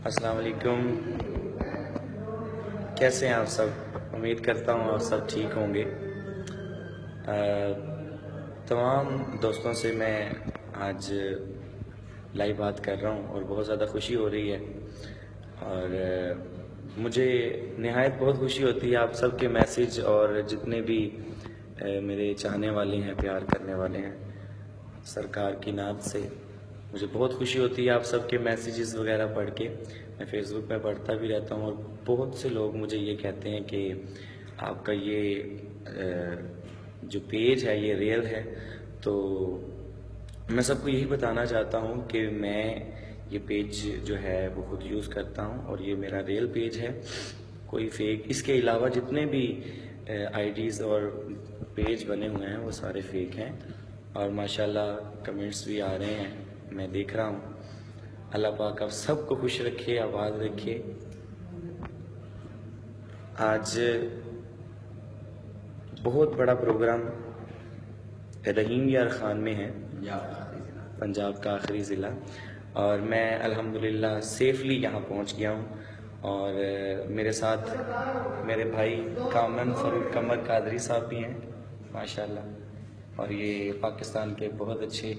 السلام علیکم، کیسے ہیں آپ سب؟ امید کرتا ہوں آپ سب ٹھیک ہوں گے۔ تمام دوستوں سے میں آج لائیو بات کر رہا ہوں اور بہت زیادہ خوشی ہو رہی ہے، اور مجھے نہایت بہت خوشی ہوتی ہے آپ سب کے میسیج اور جتنے بھی میرے چاہنے والے ہیں، پیار کرنے والے ہیں سرکار کی نعت سے، مجھے بہت خوشی ہوتی ہے آپ سب کے میسیجز وغیرہ پڑھ کے۔ میں فیس بک پہ پڑھتا بھی رہتا ہوں اور بہت سے لوگ مجھے یہ کہتے ہیں کہ آپ کا یہ جو پیج ہے یہ ریئل ہے، تو میں سب کو یہی بتانا چاہتا ہوں کہ میں یہ پیج جو ہے وہ خود یوز کرتا ہوں اور یہ میرا ریئل پیج ہے، کوئی فیک۔ اس کے علاوہ جتنے بھی آئی ڈیز اور پیج بنے ہوئے ہیں وہ سارے فیک ہیں، اور ماشاءاللہ کمنٹس بھی آ رہے ہیں، میں دیکھ رہا ہوں۔ اللہ پاک آپ سب کو خوش رکھے، آباد رکھے۔ آج بہت بڑا پروگرام رحیم یار خان میں ہے، پنجاب کا آخری ضلع، اور میں الحمدللہ سیفلی یہاں پہنچ گیا ہوں، اور میرے ساتھ میرے بھائی کامران فاروق قمر قادری صاحب بھی ہیں ماشاءاللہ، اور یہ پاکستان کے بہت اچھے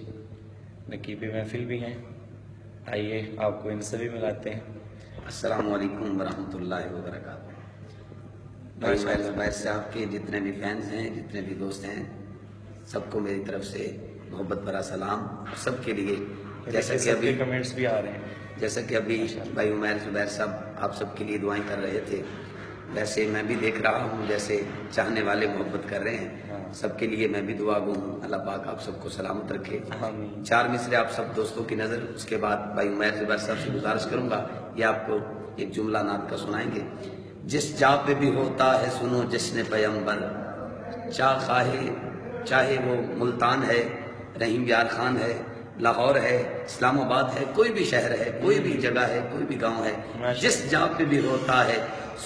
نقیب محفل بھی ہیں۔ آئیے آپ کو ان سے بھی ملاتے ہیں۔ السلام علیکم ورحمۃ اللہ وبرکاتہ۔ بھائی عمیر صاحب کے جتنے بھی فینس ہیں، جتنے بھی دوست ہیں، سب کو میری طرف سے محبت بھرا سلام، اور سب کے لیے جیسا کہ ابھی کمنٹس بھی آ رہے ہیں، جیسا کہ ابھی بھائی عمیر زبیر صاحب آپ سب کے لیے دعائیں کر رہے تھے، ویسے میں بھی دیکھ رہا ہوں جیسے چاہنے والے محبت کر رہے ہیں، سب کے لیے میں بھی دعا گو ہوں۔ اللہ پاک آپ سب کو سلامت رکھے۔ آمین۔ 4 مصرے آپ سب دوستوں کی نظر، اس کے بعد بھائی عمیر زبیر صاحب سے گزارش کروں گا یہ آپ کو ایک جملہ نعت کا سنائیں گے۔ جس جا پہ بھی ہوتا ہے سنو جشن پیمبر، چاہے وہ ملتان ہے، رحیم یار خان ہے، لاہور ہے، اسلام آباد ہے، کوئی بھی شہر ہے، کوئی بھی جگہ ہے، کوئی بھی گاؤں ہے، جس جا پہ بھی ہوتا ہے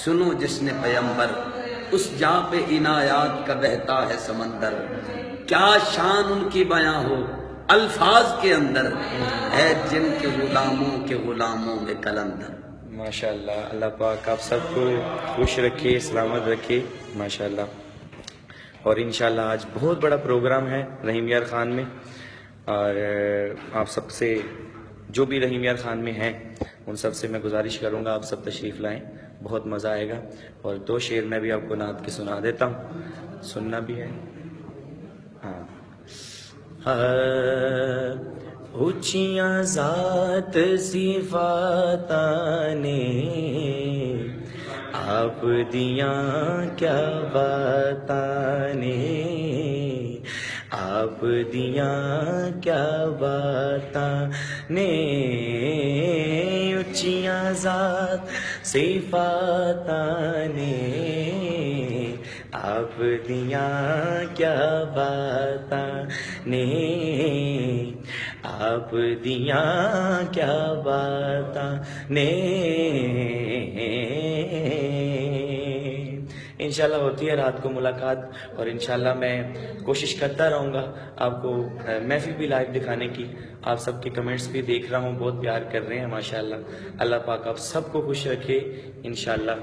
سنو جشن پیمبر، اس جا پہ عنایات کا بہتا ہے سمندر، کیا شان ان کی بیاں ہو الفاظ کے اندر، ہے جن کے غلاموں میں کلندر۔ ماشاءاللہ، اللہ پاک آپ سب کو خوش رکھے، سلامت رکھے ماشاءاللہ۔ اور انشاءاللہ آج بہت بڑا پروگرام ہے رحیم یار خان میں، اور آپ سب سے جو بھی رحیم یار خان میں ہیں ان سب سے میں گزارش کروں گا آپ سب تشریف لائیں، بہت مزہ آئے گا۔ اور 2 شعر میں بھی آپ کو نعت کے سنا دیتا ہوں، سننا بھی ہے۔ اونچیاں ذات صفات نے آپ دیاں کیا باتاں نے، آپ دیاں کیا باتاں نے، اونچیاں ذات صفات نے آپ دیاں کیا باتاں نے، آپ دیاں کیا باتاں نے۔ انشاءاللہ ہوتی ہے رات کو ملاقات، اور انشاءاللہ میں کوشش کرتا رہوں گا آپ کو محفل بھی لائیو دکھانے کی۔ آپ سب کے کمنٹس بھی دیکھ رہا ہوں، بہت پیار کر رہے ہیں ماشاءاللہ۔ اللہ پاک آپ سب کو خوش رکھے، انشاءاللہ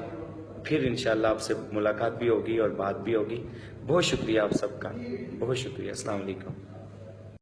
پھر انشاءاللہ آپ سے ملاقات بھی ہوگی اور بات بھی ہوگی۔ بہت شکریہ آپ سب کا، بہت شکریہ۔ السلام علیکم۔